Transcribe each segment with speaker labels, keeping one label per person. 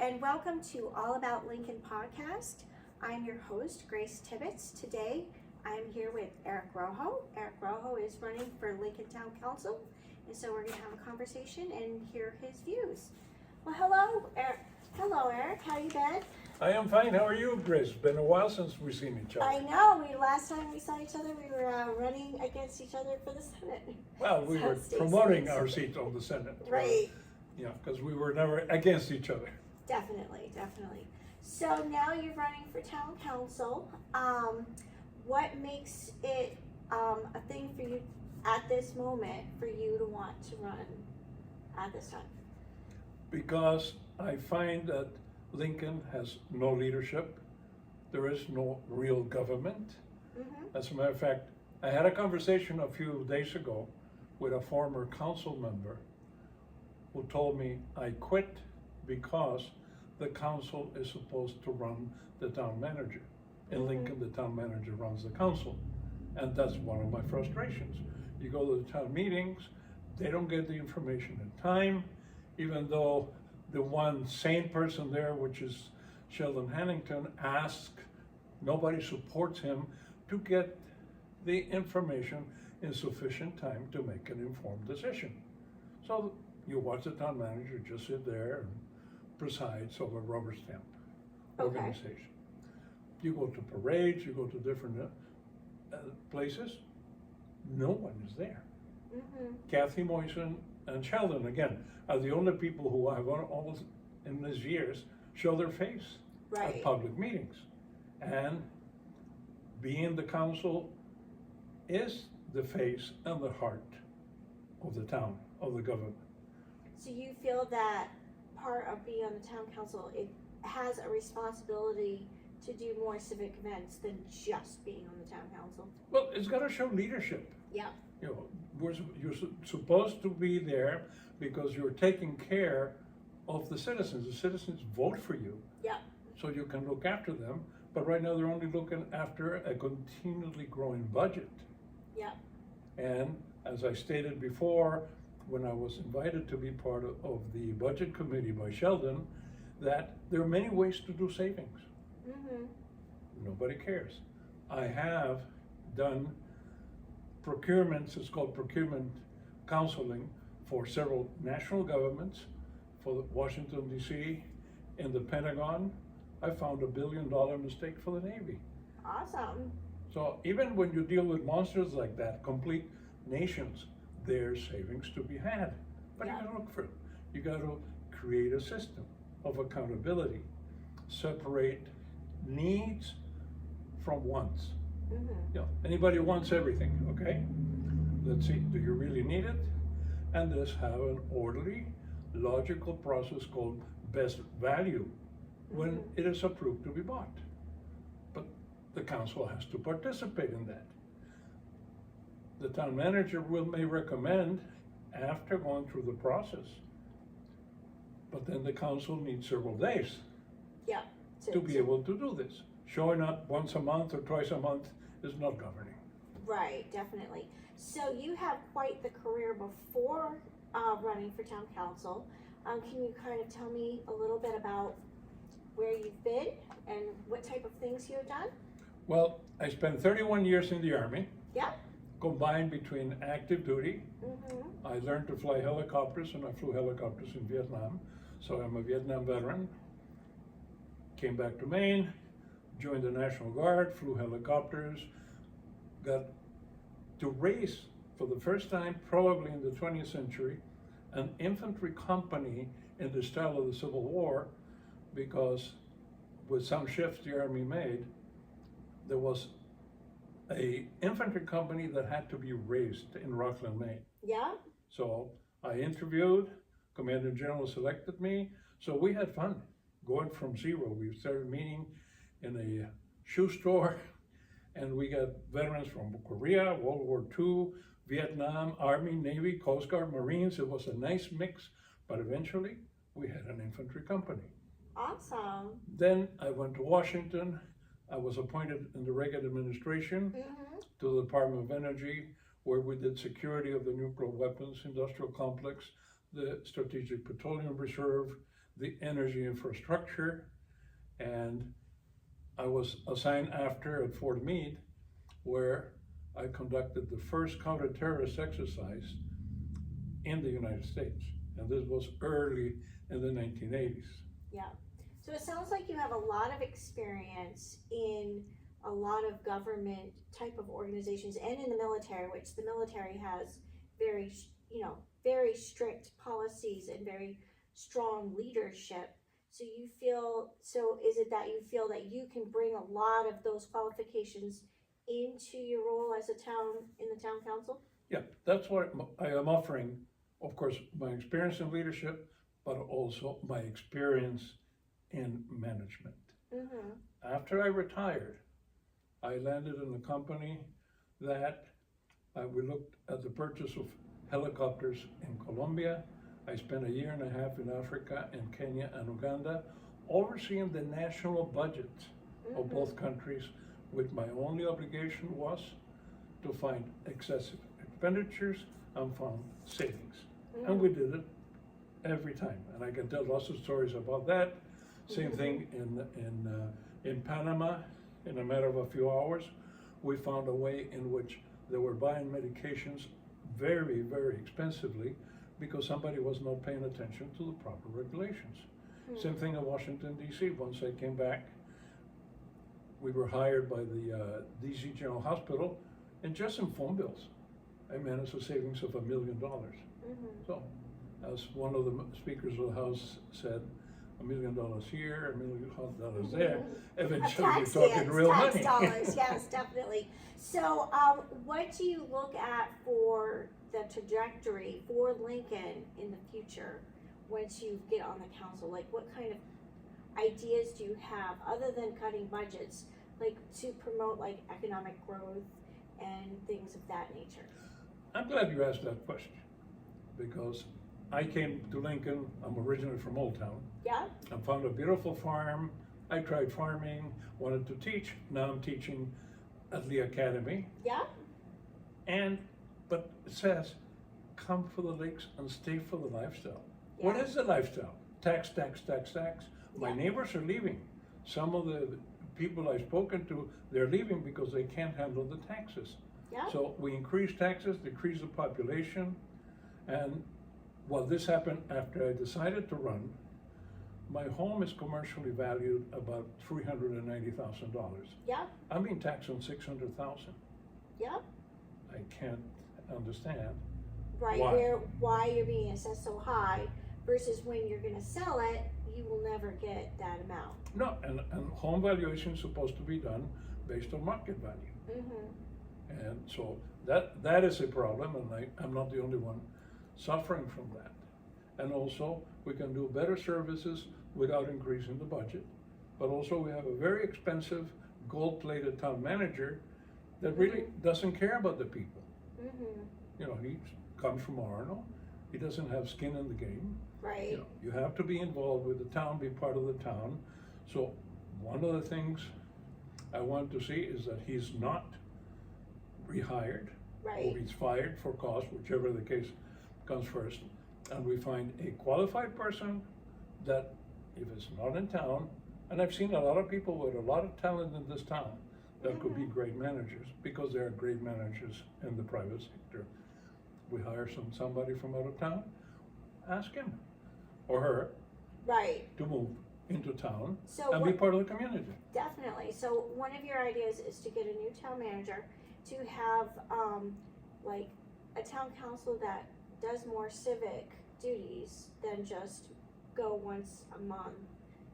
Speaker 1: and welcome to All About Lincoln podcast. I'm your host, Grace Tibbetts. Today, I'm here with Eric Rojo. Eric Rojo is running for Lincoln Town Council, and so we're going to have a conversation and hear his views. Well, hello, Eric. Hello, Eric. How you been?
Speaker 2: I am fine. How are you, Grace? It's been a while since we've seen each other.
Speaker 1: I know. Last time we saw each other, we were running against each other for the Senate.
Speaker 2: Well, we were promoting our seat on the Senate.
Speaker 1: Right.
Speaker 2: Yeah, because we were never against each other.
Speaker 1: Definitely. So now you're running for town council. What makes it a thing for you at this moment for you to want to run at this time?
Speaker 2: Because I find that Lincoln has no leadership. There is no real government.
Speaker 1: Mm-hmm.
Speaker 2: As a matter of fact, I had a conversation a few days ago with a former council member who told me I quit because the council is supposed to run the town manager. In Lincoln, the town manager runs the council. And that's one of my frustrations. You go to the town meetings, they don't get the information in time, even though the one sane person there, which is Sheldon Hannington, asks, nobody supports him to get the information in sufficient time to make an informed decision. So you watch the town manager just sit there and presides over a rubber stamp organization. You go to parades, you go to different places, no one is there. Kathy Moisen and Sheldon, again, are the only people who have almost in these years show their face at public meetings. And being the council is the face and the heart of the town, of the government.
Speaker 1: So you feel that part of being on the town council, it has a responsibility to do more civic events than just being on the town council?
Speaker 2: Well, it's got to show leadership.
Speaker 1: Yeah.
Speaker 2: You know, you're supposed to be there because you're taking care of the citizens. The citizens vote for you.
Speaker 1: Yeah.
Speaker 2: So you can look after them. But right now they're only looking after a continually growing budget.
Speaker 1: Yeah.
Speaker 2: And as I stated before, when I was invited to be part of the budget committee by Sheldon, that there are many ways to do savings. Nobody cares. I have done procurements, it's called procurement counseling, for several national governments, for Washington, D.C., in the Pentagon. I found $1 billion mistake for the Navy.
Speaker 1: Awesome.
Speaker 2: So even when you deal with monsters like that, complete nations, there's savings to be had. But you gotta look for it. You gotta create a system of accountability, separate needs from wants. You know, anybody wants everything, okay? Let's see, do you really need it? And this have an orderly, logical process called best value when it is approved to be bought. But the council has to participate in that. The town manager may recommend after going through the process, but then the council needs several days to be able to do this. Showing up once a month or twice a month is not governing.
Speaker 1: Right, definitely. So you have quite the career before running for town council. Can you kind of tell me a little bit about where you've been and what type of things you have done?
Speaker 2: Well, I spent 31 years in the Army.
Speaker 1: Yeah.
Speaker 2: Combined between active duty. I learned to fly helicopters, and I flew helicopters in Vietnam. So I'm a Vietnam veteran. Came back to Maine, joined the National Guard, flew helicopters, got to race for the first time, probably in the 20th century, an infantry company in the style of the Civil War, because with some shifts the Army made, there was a infantry company that had to be raised in Rockland, Maine.
Speaker 1: Yeah.
Speaker 2: So I interviewed, Commander General selected me, so we had fun going from zero. We started meeting in a shoe store, and we got veterans from Korea, World War II, Vietnam, Army, Navy, Coast Guard, Marines. It was a nice mix, but eventually we had an infantry company.
Speaker 1: Awesome.
Speaker 2: Then I went to Washington. I was appointed in the Reagan administration to the Department of Energy, where we did security of the nuclear weapons industrial complex, the Strategic Petroleum Reserve, the energy infrastructure, and I was assigned after at Fort Meade, where I conducted the first counter-terrorist exercise in the United States, and this was early in the 1980s.
Speaker 1: Yeah. So it sounds like you have a lot of experience in a lot of government type of organizations and in the military, which the military has very, very strict policies and very strong leadership. So is it that you feel that you can bring a lot of those qualifications into your role as in the town council?
Speaker 2: Yeah, that's what I am offering, of course, my experience in leadership, but also my experience in management.
Speaker 1: Mm-hmm.
Speaker 2: After I retired, I landed in a company that we looked at the purchase of helicopters in Colombia. I spent 1.5 years in Africa, in Kenya and Uganda, overseeing the national budgets of both countries, with my only obligation was to find excessive expenditures and found savings. And we did it every time, and I can tell lots of stories about that. Same thing in Panama. In a matter of a few hours, we found a way in which they were buying medications very, very expensively because somebody was not paying attention to the proper regulations. Same thing in Washington, D.C. Once I came back, we were hired by the D.C. General Hospital, and just in phone bills, I managed a savings of $1 million. So, as one of the speakers of the House said, $1 million here, $1 million there. Eventually, you're talking real money.
Speaker 1: Dollars, yes, definitely. So, what do you look at for the trajectory for Lincoln in the future once you get on the council? Like, what kind of ideas do you have other than cutting budgets, like to promote like economic growth and things of that nature?
Speaker 2: I'm glad you asked that question, because I came to Lincoln, I'm originally from Old Town.
Speaker 1: Yeah.
Speaker 2: I found a beautiful farm. I tried farming, wanted to teach. Now I'm teaching at the academy.
Speaker 1: Yeah.
Speaker 2: But it says, come for the lakes and stay for the lifestyle.
Speaker 1: Yeah.
Speaker 2: What is the lifestyle? Tax, tax, tax, tax. My neighbors are leaving. Some of the people I've spoken to, they're leaving because they can't handle the taxes.
Speaker 1: Yeah.
Speaker 2: So we increase taxes, decrease the population, and this happened after I decided to run. My home is commercially valued about $390,000.
Speaker 1: Yeah.
Speaker 2: I'm being taxed on $600,000.
Speaker 1: Yeah.
Speaker 2: I can't understand.
Speaker 1: Right. Why you're being assessed so high versus when you're going to sell it, you will never get that amount.
Speaker 2: No, and home valuation is supposed to be done based on market value. And so that is a problem, and I'm not the only one suffering from that. And also, we can do better services without increasing the budget. But also, we have a very expensive gold-plated town manager that really doesn't care about the people. You know, he comes from Arno. He doesn't have skin in the game.
Speaker 1: Right.
Speaker 2: You know, you have to be involved with the town, be part of the town. So one of the things I want to see is that he's not rehired,
Speaker 1: Right.
Speaker 2: or he's fired for cause, whichever the case comes first. And we find a qualified person that, if it's not in town, and I've seen a lot of people with a lot of talent in this town that could be great managers, because there are great managers in the private sector. We hire somebody from out of town, ask him or her
Speaker 1: Right.
Speaker 2: to move into town
Speaker 1: So
Speaker 2: and be part of the community.
Speaker 1: Definitely. So one of your ideas is to get a new town manager, to have like a town council that does more civic duties than just go once a month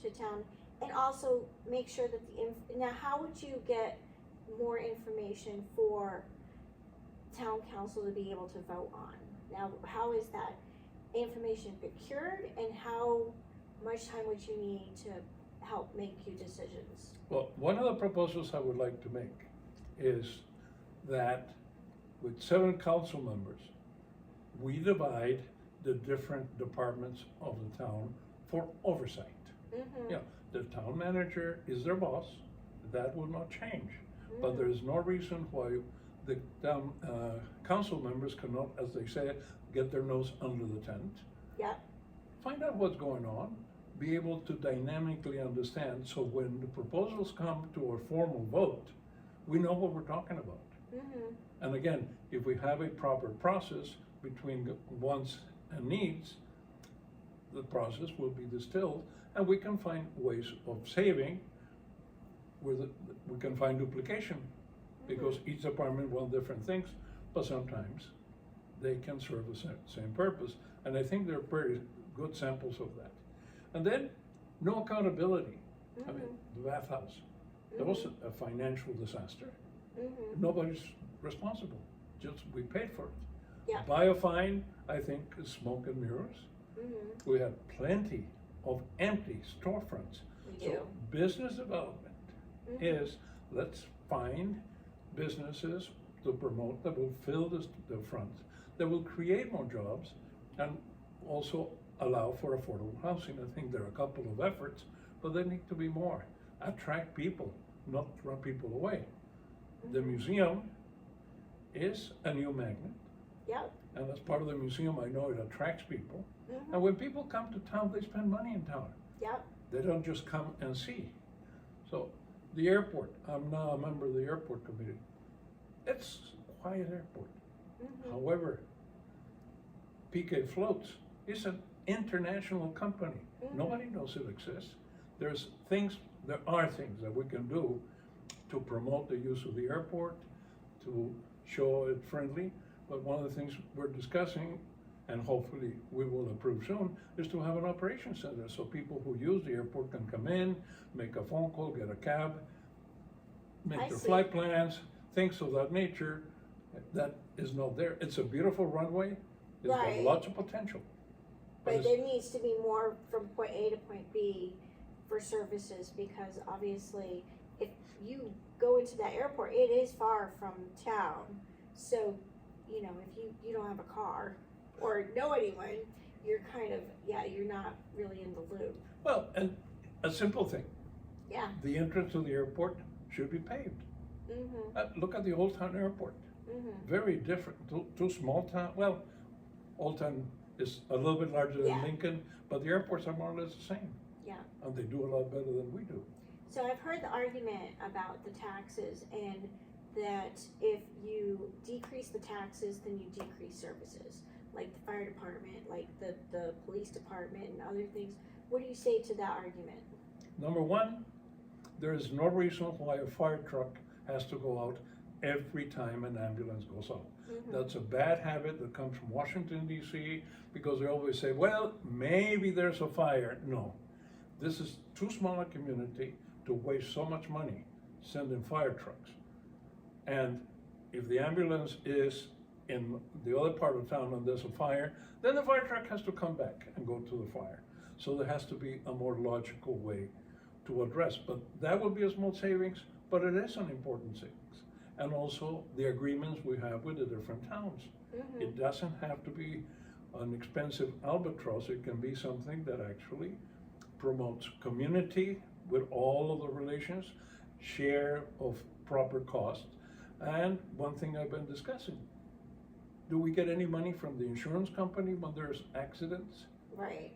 Speaker 1: to town, and also make sure that now how would you get more information for town council to be able to vote on? Now, how is that information procured, and how much time would you need to help make your decisions?
Speaker 2: Well, one of the proposals I would like to make is that with 7 council members, we divide the different departments of the town for oversight. You know, the town manager is their boss. That will not change. But there is no reason why the town council members cannot, as they say, get their nose under the tent.
Speaker 1: Yep.
Speaker 2: Find out what's going on, be able to dynamically understand, so when the proposals come to a formal vote, we know what we're talking about.
Speaker 1: Mhm.
Speaker 2: And again, if we have a proper process between wants and needs, the process will be distilled, and we can find ways of saving where we can find duplication, because each department wants different things, but sometimes they can serve the same purpose. And I think they're very good samples of that. And then, no accountability. I mean, the bathhouse, that was a financial disaster. Nobody's responsible, just we paid for it.
Speaker 1: Yeah.
Speaker 2: Buy a fine, I think, is smoke and mirrors. We have plenty of empty storefronts.
Speaker 1: We do.
Speaker 2: So business development is, let's find businesses to promote that will fill the fronts, that will create more jobs, and also allow for affordable housing. I think there are a couple of efforts, but there need to be more. Attract people, not run people away. The museum is a new magnet.
Speaker 1: Yep.
Speaker 2: And as part of the museum, I know it attracts people. And when people come to town, they spend money in town.
Speaker 1: Yep.
Speaker 2: They don't just come and see. So the airport, I'm now a member of the airport committee. It's a quiet airport. However, PK Floats is an international company. Nobody knows it exists. There are things that we can do to promote the use of the airport, to show it friendly. But one of the things we're discussing, and hopefully we will approve soon, is to have an operations center, so people who use the airport can come in, make a phone call, get a cab, make their flight plans, things of that nature. That is not there. It's a beautiful runway. It's got lots of potential.
Speaker 1: But there needs to be more from point A to point B for services, because obviously if you go into that airport, it is far from town. So, you know, if you don't have a car or know anyone, you're kind of, you're not really in the loop.
Speaker 2: Well, and a simple thing.
Speaker 1: Yeah.
Speaker 2: The entrance to the airport should be paved. Look at the Old Town Airport. Very different. Two small town. Well, Old Town is a little bit larger than Lincoln, but the airports are more or less the same.
Speaker 1: Yeah.
Speaker 2: And they do a lot better than we do.
Speaker 1: So I've heard the argument about the taxes, and that if you decrease the taxes, then you decrease services, like the fire department, like the police department, and other things. What do you say to that argument?
Speaker 2: Number one, there is no reason why a fire truck has to go out every time an ambulance goes out. That's a bad habit that comes from Washington, D.C., because they always say, well, maybe there's a fire. No, this is too small a community to waste so much money sending fire trucks. And if the ambulance is in the other part of town and there's a fire, then the fire truck has to come back and go to the fire. So there has to be a more logical way to address. But that would be a small savings, but it is an important savings. And also the agreements we have with the different towns. It doesn't have to be an expensive albatross. It can be something that actually promotes community with all of the relations, share of proper cost. And one thing I've been discussing, do we get any money from the insurance company when there's accidents?
Speaker 1: Right.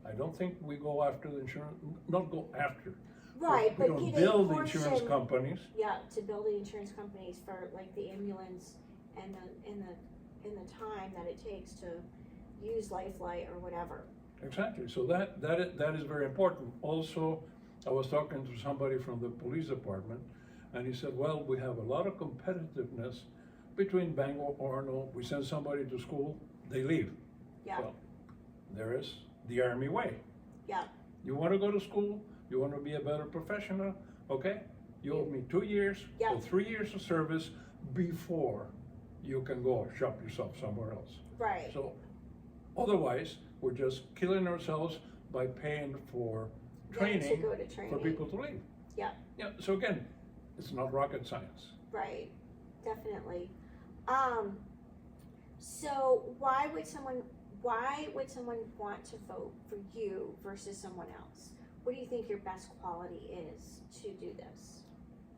Speaker 2: I don't think we go after the insurance, not go after.
Speaker 1: Right,
Speaker 2: we
Speaker 1: but
Speaker 2: don't
Speaker 1: get a
Speaker 2: build the insurance
Speaker 1: portion-
Speaker 2: companies.
Speaker 1: Yeah, to build the insurance companies for like the ambulance and the time that it takes to use Lifelight or whatever.
Speaker 2: Exactly, so that is very important. Also, I was talking to somebody from the police department, and he said, well, we have a lot of competitiveness between Bangor, Arnold. We send somebody to school, they leave.
Speaker 1: Yeah.
Speaker 2: Well, there is the Army way.
Speaker 1: Yeah.
Speaker 2: You want to go to school, you want to be a better professional, okay? You owe me 2 years or 3 years of service before you can go shop yourself somewhere else.
Speaker 1: Right.
Speaker 2: So otherwise, we're just killing ourselves by paying for training,
Speaker 1: to go to training
Speaker 2: for people to leave.
Speaker 1: Yeah.
Speaker 2: Yeah. So again, it's not rocket science.
Speaker 1: Right. Definitely. So why would someone want to vote for you versus someone else? What do you think your best quality is to do this?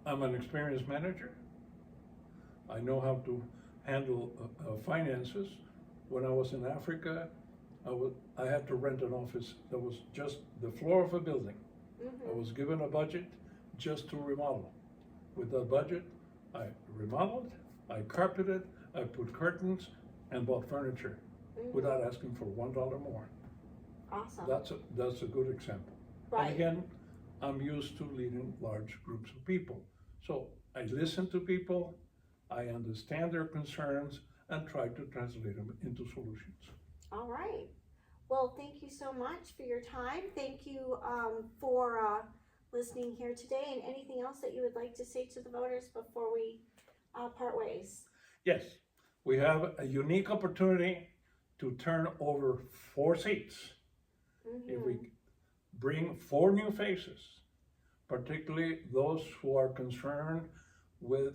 Speaker 2: I'm an experienced manager. I know how to handle finances. When I was in Africa, I had to rent an office that was just the floor of a building. I was given a budget just to remodel. With that budget, I remodeled, I carpeted, I put curtains, and bought furniture without asking for $1 more.
Speaker 1: Awesome.
Speaker 2: That's a good example.
Speaker 1: Right.
Speaker 2: And again, I'm used to leading large groups of people. So I listen to people, I understand their concerns, and try to translate them into solutions.
Speaker 1: All right. Well, thank you so much for your time. Thank you for listening here today. And anything else that you would like to say to the voters before we part ways?
Speaker 2: Yes, we have a unique opportunity to turn over 4 seats. If we bring 4 new faces, particularly those who are concerned with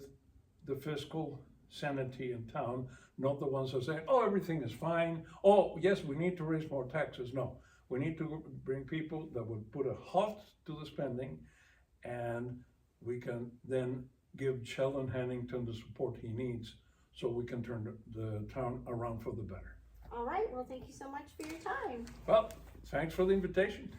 Speaker 2: the fiscal sanity in town, not the ones that say, oh, everything is fine. Oh, yes, we need to raise more taxes. No, we need to bring people that would put a halt to the spending, and we can then give Sheldon Hannington the support he needs so we can turn the town around for the better.
Speaker 1: All right. Well, thank you so much for your time.
Speaker 2: Well, thanks for the invitation.